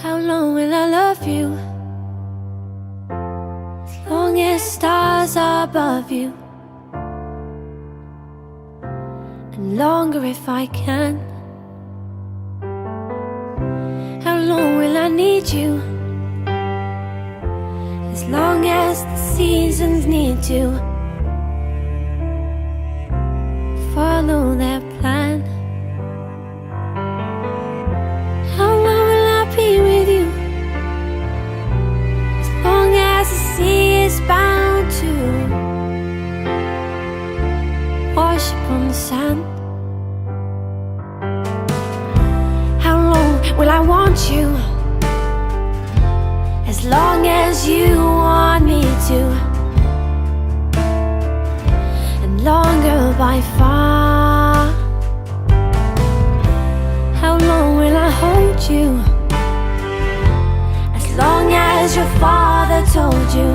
How long will I love you? As long as stars are above you, and longer if I can. How long will I need you? As long as the seasons need to follow their plan. How long will I be with you? As long as the sea is bound to wash upon the sand. How long will I want you? As long as you want me to, and longer by far. How long will I hold you? As long as your father told you.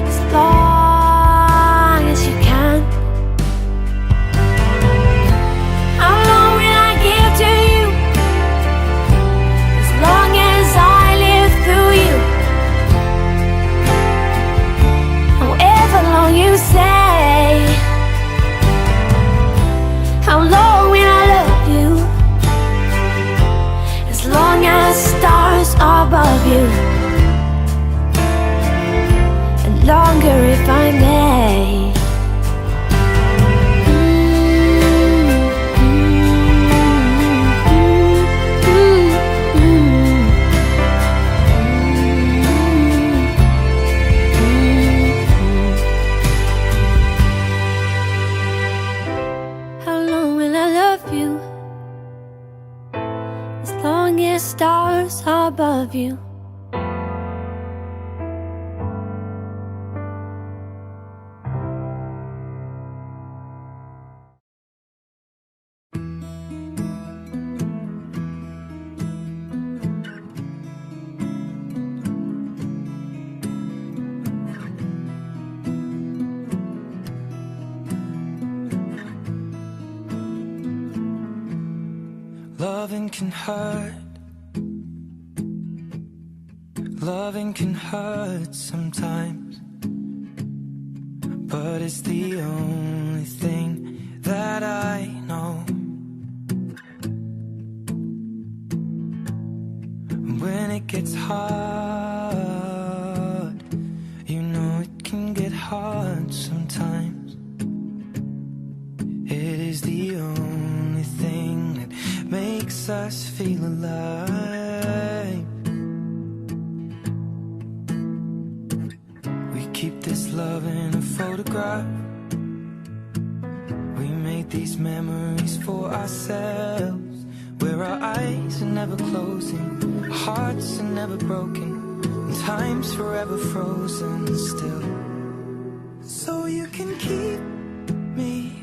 As long as you can. How long will I give to you? As long as I live through you. However long you say. How long will I love you? As long as stars are above you, and longer if I may. How long will I love you? As long as stars are above you. Loving can hurt. Loving can hurt sometimes, but it's the only thing that I know. When it gets hard, you know it can get hard sometimes. It is the only thing that makes us feel alive. We keep this love in a photograph. We made these memories for ourselves, where our eyes are never closing, our hearts are never broken, and time's forever frozen still. So you can keep me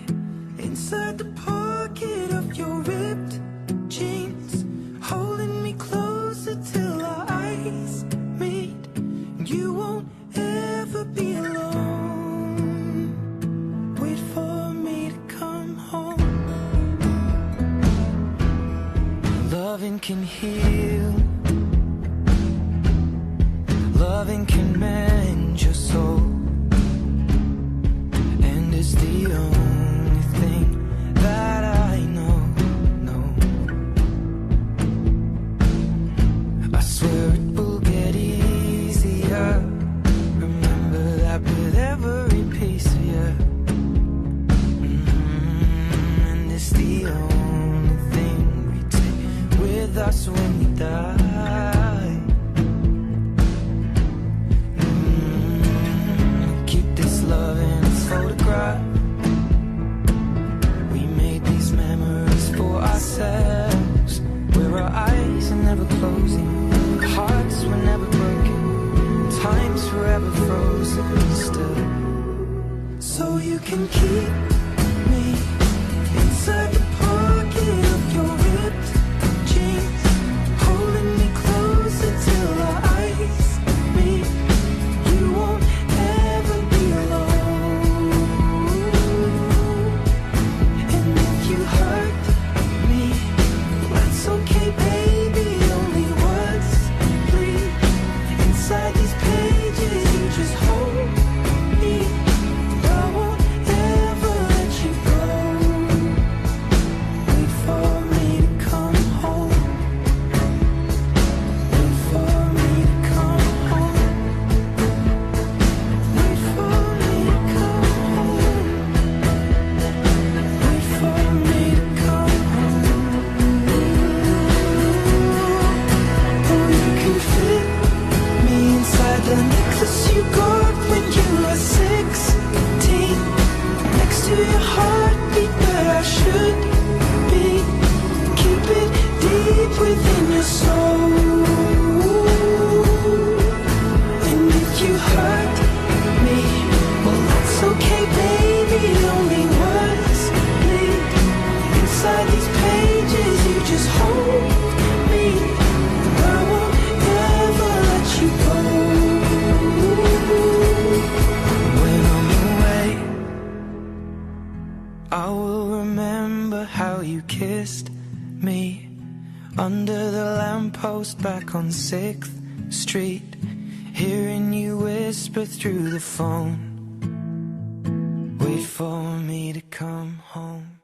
inside the pocket of your ripped jeans, holding me closer till our eyes meet. You won't ever be alone. Wait for me to come home. Loving can heal. Loving can mend your soul, and it's the only thing that I know. I swear it will get easier. Remember that with every piece of you. And it's the only thing we take with us when we die. Keep this love in its photograph. We made these memories for ourselves, where our eyes are never closing, our hearts were never broken, time's forever frozen still. So you can keep me inside the pocket of your ripped jeans, holding me closer till our eyes meet. You won't ever be alone. And if you hurt me, that's okay, baby. I'll kissed me under the lamppost back on 6th Street, hearing you whisper through the phone, wait for me to come home.